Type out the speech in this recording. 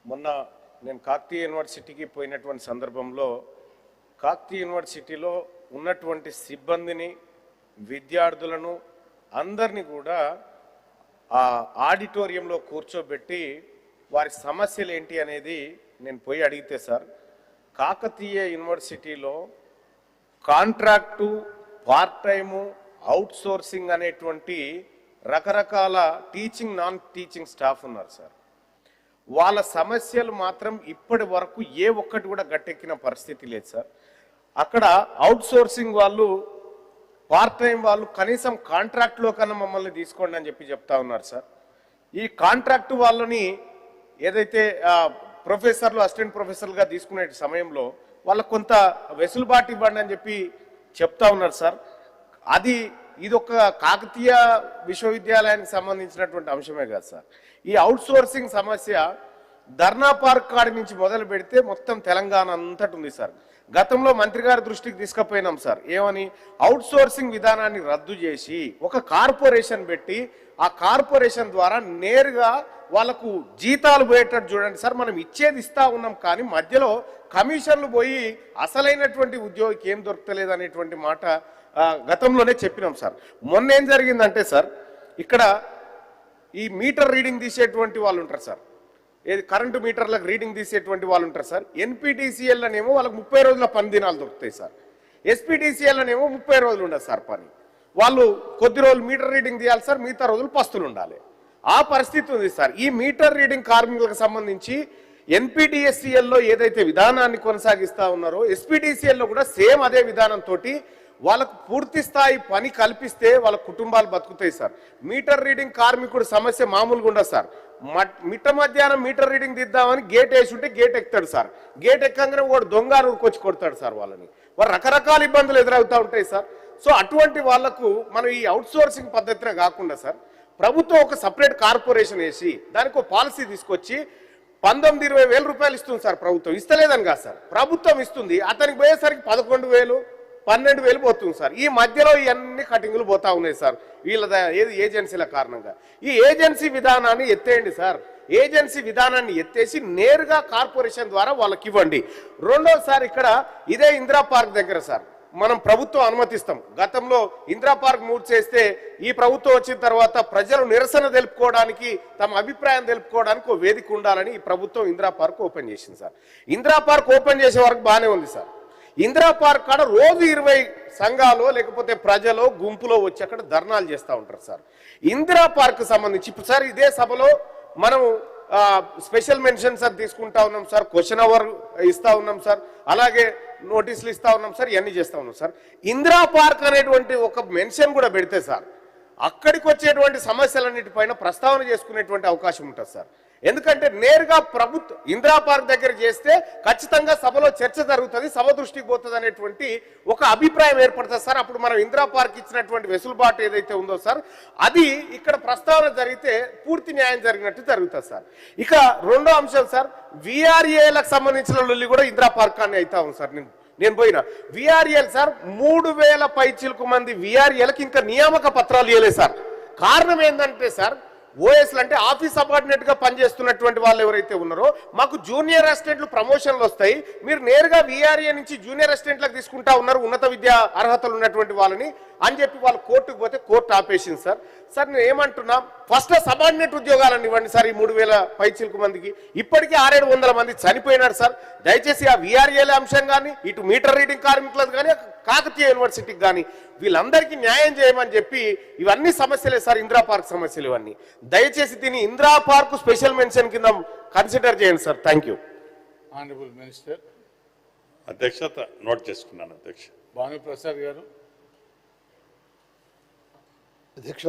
మొన్న నేను కాకతీయ యూనివర్సిటీకి పోయినటువంటి సందర్భంలో కాకతీయ యూనివర్సిటీలో ఉన్నటువంటి సిబ్బందిని విద్యార్థులను అందరినీ కూడా ఆ ఆడిటోరియంలో కూర్చోబెట్టి వారి సమస్యలు ఏంటి అనేది నేను పోయి అడిగితే సార్ కాకతీయ యూనివర్సిటీలో contract part time out sourcing అనేటువంటి రకరకాల టీచింగ్ నాన్ టీచింగ్ స్టాఫ్ ఉన్నారు సార్. వాళ్ళ సమస్యలు మాత్రం ఇప్పటి వరకు ఏ ఒక్కటి కూడా గట్టెక్కిన పరిస్థితి లేదు సార్. అక్కడ అవుట్ సోర్సింగ్ వాళ్ళు పార్ట్ టైం వాళ్ళు కనీసం కాంట్రాక్ట్లో కన్నా మమ్మల్ని తీసుకోండి అని చెప్తా ఉన్నారు సార్. ఈ కాంట్రాక్టు వాళ్ళని ఏదైతే ప్రొఫెసర్లు అసిస్టెంట్ ప్రొఫెసర్లుగా తీసుకునే సమయంలో వాళ్ళకు కొంత వెసులుబాటు ఇవ్వండి అని చెప్తా ఉన్నారు సార్. ఇది ఒక కాకతీయ విశ్వవిద్యాలయానికి సంబంధించినటువంటి అంశమే కాదు సార్. ఈ అవుట్ సోర్సింగ్ సమస్య ధర్నా పార్క్ కాడి నుంచి మొదలు పెడితే మొత్తం తెలంగాణ అంతటి ఉంది సార్. గతంలో మంత్రి గారి దృష్టికి తీసుకుపోయినాం సార్. ఏమని అవుట్ సోర్సింగ్ విధానాన్ని రద్దు చేసి ఒక కార్పొరేషన్ పెట్టి ఆ కార్పొరేషన్ ద్వారా నేరుగా వాళ్ళకు జీతాలు పోయేటట్టు చూడండి సార్. మనం ఇచ్చేది ఇస్తా ఉన్నాం కానీ మధ్యలో కమిషన్లు పోయి అసలైనటువంటి ఉద్యోగికి ఏం దొరకలేదు అనేటువంటి మాట గతంలోనే చెప్పినాం సార్. మొన్న ఏం జరిగిందంటే సార్ ఇక్కడ ఈ మీటర్ రీడింగ్ తీసేటువంటి వాళ్ళు ఉంటారు సార్. ఏది కరెంటు మీటర్లకు రీడింగ్ తీసేటువంటి వాళ్ళు ఉంటారు సార్. ఎన్పిటిసిఎల్లోనేమో వాళ్ళకి 30 రోజుల పని దినాలు దొరుకుతాయి సార్. ఎస్పీటీసీఎల్లోనేమో 30 రోజులు ఉండదు సార్ పని. వాళ్ళు కొద్ది రోజులు మీటర్ రీడింగ్ తీయాలి సార్, మిగతా రోజులు పస్తులు ఉండాలి. ఆ పరిస్థితి ఉంది సార్. ఈ మీటర్ రీడింగ్ కార్మికులకు సంబంధించి ఎన్పిటిఎస్సిఎల్లో ఏదైతే విధానాన్ని కొనసాగిస్తా ఉన్నారో ఎస్పీటీసీఎల్లో కూడా సేమ్ అదే విధానంతో వాళ్ళకు పూర్తి స్థాయి పని కల్పిస్తే వాళ్ళ కుటుంబాలు బతుకుతాయి సార్. మీటర్ రీడింగ్ కార్మికుడు సమస్య మామూలుగా ఉండదు సార్. మిట్ట మధ్యాహ్నం మీటర్ రీడింగ్ దిద్దామని గేట్ వేసి ఉంటే గేట్ ఎక్కుతాడు సార్. గేట్ ఎక్కగానే వాడు దొంగ ఊరుకొచ్చి కొడతాడు సార్. వాళ్ళని వారు రకరకాల ఇబ్బందులు ఎదురవుతూ ఉంటాయి సార్. సో అటువంటి వాళ్లకు మనం ఈ అవుట్ సోర్సింగ్ పద్ధతినే కాకుండా సార్ ప్రభుత్వం ఒక సపరేట్ కార్పొరేషన్ వేసి దానికి ఒక పాలసీ తీసుకొచ్చి 19-20 వేల రూపాయలు ఇస్తుంది సార్. ప్రభుత్వం ఇస్తలేదని కాదు సార్, ప్రభుత్వం ఇస్తుంది. అతనికి పోయేసరికి 11,000 12,000 పోతుంది సార్. ఈ మధ్యలో ఇవన్నీ కటింగులు పోతా ఉన్నాయి సార్ వీళ్ళ ఏజెన్సీల కారణంగా. ఈ ఏజెన్సీ విధానాన్ని ఎత్తేయండి సార్. ఏజెన్సీ విధానాన్ని ఎత్తేసి నేరుగా కార్పొరేషన్ ద్వారా వాళ్ళకి ఇవ్వండి. రెండోసారి ఇక్కడ ఇదే ఇందిరా పార్క్ దగ్గర సార్ మనం ప్రభుత్వం అనుమతిస్తాం. గతంలో ఇందిరా పార్క్ మూవ్ చేస్తే ఈ ప్రభుత్వం వచ్చిన తర్వాత ప్రజలు నిరసన తెలుపుకోవడానికి తమ అభిప్రాయం తెలుపుకోవడానికి ఒక వేదిక ఉండాలని ఈ ప్రభుత్వం ఇందిరా పార్క్ ఓపెన్ చేసింది సార్. ఇందిరా పార్క్ ఓపెన్ చేసే వరకు బాగానే ఉంది సార్. ఇందిరా పార్క్ కాడ రోజు 20 సంఘాలు లేకపోతే ప్రజలు గుంపులో వచ్చి అక్కడ ధర్నాలు చేస్తూ ఉంటారు సార్. ఇందిరా పార్క్ సంబంధించి ఇప్పుడు సార్ ఇదే సభలో మనం స్పెషల్ మెన్షన్స్ అది తీసుకుంటా ఉన్నాం సార్, క్వశ్చన్ అవర్ ఇస్తా ఉన్నాం సార్, అలాగే నోటీసులు ఇస్తా ఉన్నాం సార్, ఇవన్నీ చేస్తా ఉన్నాం సార్. ఇందిరా పార్క్ అనేటువంటి ఒక మెన్షన్ కూడా పెడితే సార్ అక్కడికి వచ్చేటువంటి సమస్యలన్నిటిపైన ప్రస్తావన చేసుకునేటువంటి అవకాశం ఉంటుంది సార్. ఎందుకంటే నేరుగా ప్రభుత్వం ఇందిరా పార్క్ దగ్గర చేస్తే ఖచ్చితంగా సభలో చర్చ జరుగుతుంది, సభ దృష్టికి పోతుంది అనేటువంటి ఒక అభిప్రాయం ఏర్పడుతుంది సార్. అప్పుడు మనం ఇందిరా పార్క్ ఇచ్చినటువంటి వెసులుబాటు ఏదైతే ఉందో సార్ అది ఇక్కడ ప్రస్తావన జరిగితే పూర్తి న్యాయం జరిగినట్టు జరుగుతుంది సార్. ఇక రెండో అంశం సార్ విఆర్ఏలకు సంబంధించిన లొల్లి కూడా ఇందిరా పార్క్ అని అవుతా ఉంది సార్. నేను పోయిన విఆర్ఏలు సార్ 3,000 పైచిలకు మంది విఆర్ఏలకు ఇంకా నియామక పత్రాలు ఇవ్వలేదు సార్. కారణం ఏంటంటే సార్ ఓఎస్లు అంటే ఆఫీస్ సబార్డినేట్ గా పనిచేస్తున్నటువంటి వాళ్ళు ఎవరైతే ఉన్నారో మాకు జూనియర్ అసిస్టెంట్లు ప్రమోషన్లు వస్తాయి, మీరు నేరుగా విఆర్ఏ నుంచి జూనియర్ అసిస్టెంట్లకు తీసుకుంటా ఉన్నారు ఉన్నత విద్యా అర్హతలు ఉన్నటువంటి వాళ్ళని అని చెప్పి వాళ్ళు కోర్టుకు పోతే కోర్టు ఆపేసింది సార్. సార్ నేను ఏమంటున్నా ఫస్ట్ సబార్డినేట్ ఉద్యోగాలను ఇవ్వండి సార్. ఈ 3,000 పైచిలకు మందికి ఇప్పటికీ 600-700 మంది చనిపోయినారు సార్. దయచేసి ఆ విఆర్ఏల అంశం కానీ ఇటు మీటర్ రీడింగ్ కార్మికులకు కానీ కాకతీయ యూనివర్సిటీకి కానీ వీళ్ళందరికీ న్యాయం చేయమని చెప్పి ఇవన్నీ సమస్యలే సార్. ఇందిరా పార్క్ సమస్యలు ఇవన్నీ దయచేసి దీన్ని ఇందిరా పార్క్ స్పెషల్ మెన్షన్ కింద కన్సిడర్ చేయండి sir. Thank you. Honourable minister. అధ్యక్షత నోట్ చేసుకున్నాను అధ్యక్ష. భానుప్రసాద్ గారు. అధ్యక్ష